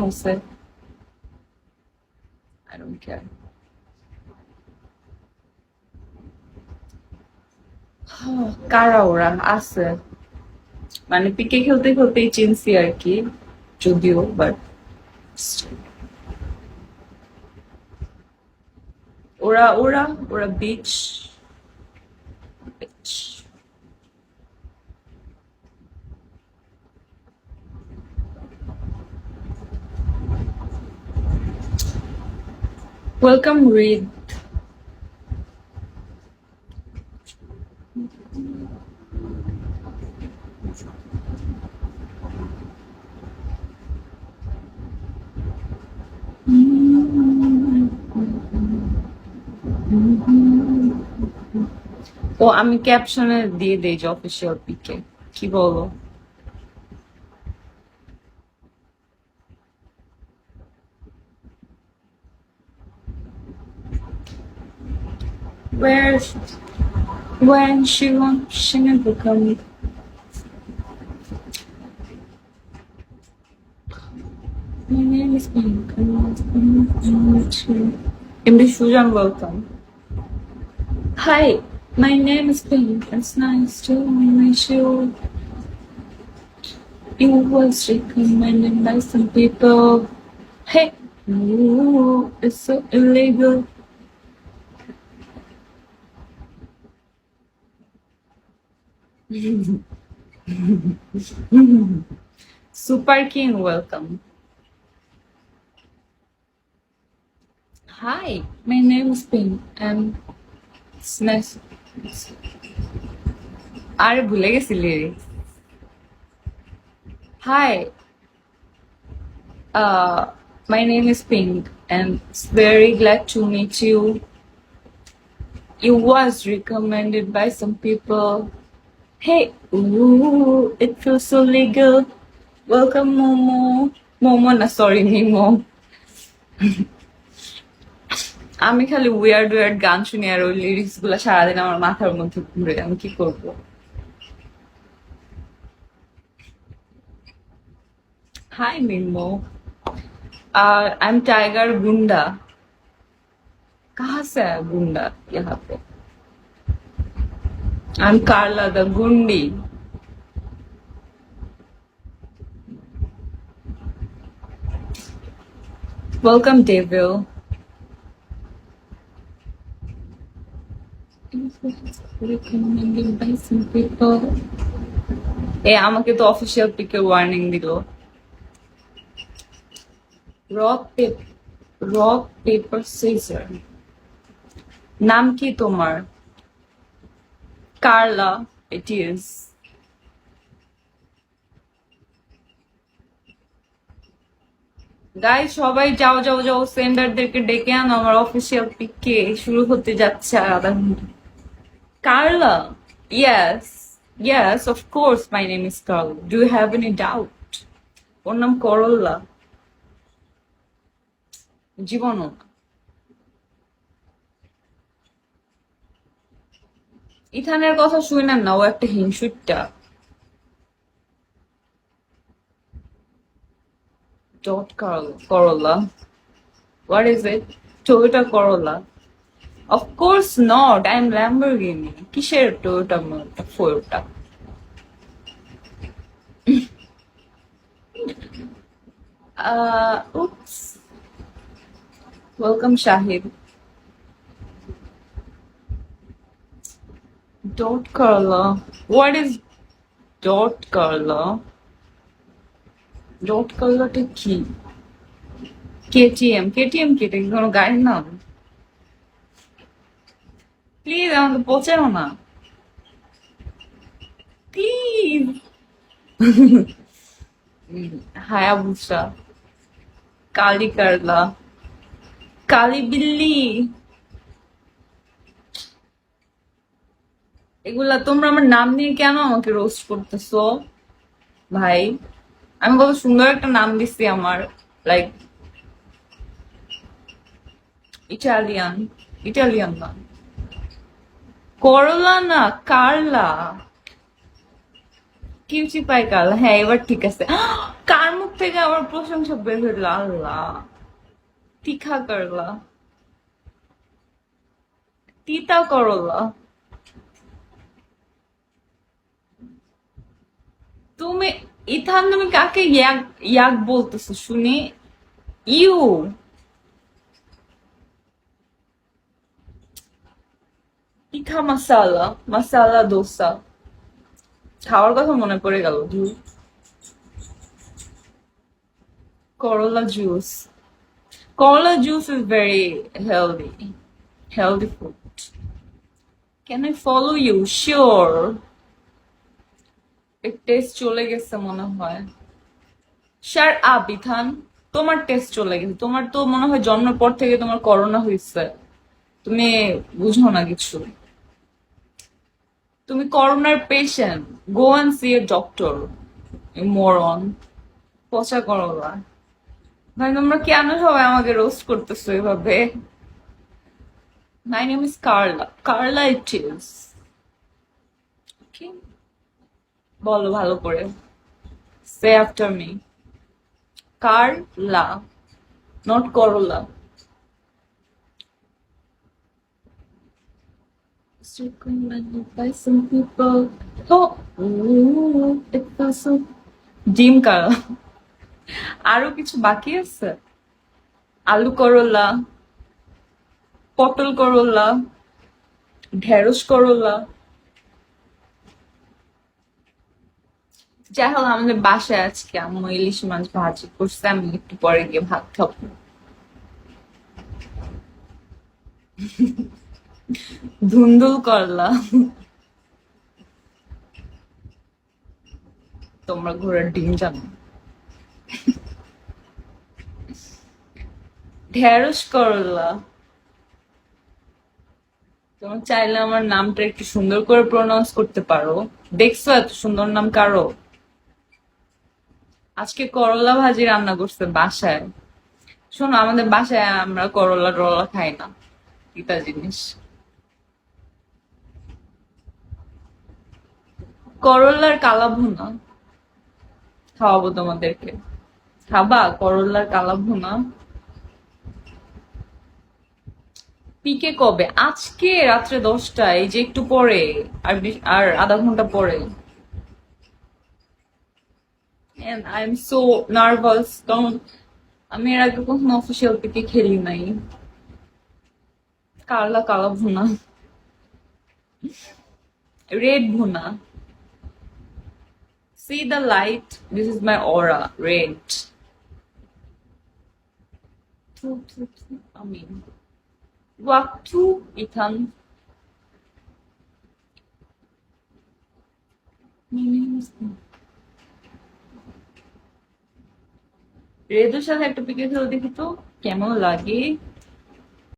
হচ্ছে I don't care. কারা ওরা আছে মানে পিকে খেলতে খেলতেই চিনছি আর কি যদিও বাট ওরা ওরা ওরা বিচ বিচ ওয়েলকাম রিড ও আমি ক্যাপশনে দিয়ে দেই যে অফিসিয়াল পিকে কি বলো where when she never come my name is Pink MD Sujan welcome hi my name is Pink it's nice to meet you it was recommended by some people hey ooh, it's so illegal Super King welcome hi my name is Pink and it's nice আরে ভুলে গেছি lyrics hi my name is Pink and it's very glad to meet you it was recommended by some people hey ooh it feels so legal welcome Momo Momo na sorry Mimo আমি খালি weird weird গান শুনি আর ওই lyrics গুলা সারাদিন আমার মাথার মধ্যে ঘুরে আমি কি করব हाय मिमो आई एम टाइगर गुंडा कहाँ से है गुंडा यहाँ पे आई एम कार्ला द गुंडी welcome devil recommended by some people এ আমাকে তো অফিসিয়াল পিকে ওয়ার্নিং দিল রক পেপার সিজার নাম কি তোমার কার্লা ইট ইজ গাইস সবাই যাও যাও যাও সেন্ডারদেরকে ডেকে আনো আমার অফিসিয়াল পিকে শুরু হতে যাচ্ছে আর আধা ঘন্টা Carla yes yes of course my name is Carla do you have any doubt ওর নাম করল্লা জীবনও না ইথানের কথা শুনেন না ও একটা হিংসুটটা dot Carla what is it Toyota Corolla of course not I am Lamborghini কিসের টয়োটা ফোরটা oops welcome Shahid Dot Carla. What is Dot Carla? Dot Carla টা কি? KTM. KTM কি? এটা কি কোনো গাড়ির নাম? প্লিজ আমাকে পচাও না প্লিজ হায়াবুসা কালি কারলা কালি বিল্লি এগুলা তোমরা আমার নাম নিয়ে কেন আমাকে রোস্ট করতেছো ভাই আমি কত সুন্দর একটা নাম দিচ্ছি আমার লাইক ইটালিয়ান ইটালিয়ান না করলা না কারলা কিউচি পাই কাল, হ্যাঁ এবার ঠিক আছে। কার মুখ থেকে আমার প্রশংসা বের হইল আল্লাহ। তিখা করলা, তিতা করলা। তুমি ইথান, তুমি কাকে ইয়াক ইয়াক বলতেছো শুনি? ইউ, তিখা মাসালা, মাসালা দোসা। খাওয়ার কথা মনে পড়ে গেল। Karela juice, karela juice is very healthy, healthy food. Can I follow you? Sure. Taste চলে গেছে মনে হয়। শার আপ ইথান, তোমার টেস্ট চলে গেছে। তোমার তো মনে হয় জন্মের পর থেকে তোমার করোনা হয়েছে, তুমি বুঝো না কিছু। তুমি করোনার patient, go and see a doctor, মরন। পচা করলা। ভাই তোমরা কেন সবাই আমাকে রোস্ট করতেছো এভাবে? মাই নেম ইজ কার্লা, কার্লা ইট ইজ। বলো ভালো করে, সে আফটার মি। কার্লা, নট করলা। Recommended by some people. Oh, ooh, it was so. ডিম কারা। আরো কিছু বাকি আছে? আলু করলা, পটল করলা, ঢেঁড়স করলা। যাই হোক, আমাদের বাসায় আজকে আম্মু ইলিশ মাছ ভাজি করছে, আমি একটু পরে গিয়ে ভাত খাবো। ধুন্দুল করলা। তোমরা ঘোড়ার ডিম জানো? ঢেঁড়স করলা। তোমরা চাইলে আমার নামটা একটু সুন্দর করে প্রনাউন্স করতে পারো। দেখছো এত সুন্দর নাম কারো? আজকে করলা ভাজি রান্না করছে বাসায়। শোনো, আমাদের বাসায় আমরা করলা টরলা খাই না, তিতা জিনিস। করলার কালা ভুনা খাওয়াবো তোমাদেরকে। খাবা করলার কালা ভুনা? পিকে কবে? আজকে রাত্রে 10টায়, এই যে একটু পরে। আর আর আধা ঘন্টা পরে। And I'm so nervous, কারণ আমি এর আগে কখনো অফিসিয়াল পিকে খেলি নাই। কালা কালা ভুনা, রেড ভুনা। See the light, this is my aura, red. I mean, waktu Ethan. রেডের সাথে একটা পিকে খেলে দেখি তো কেমন লাগে।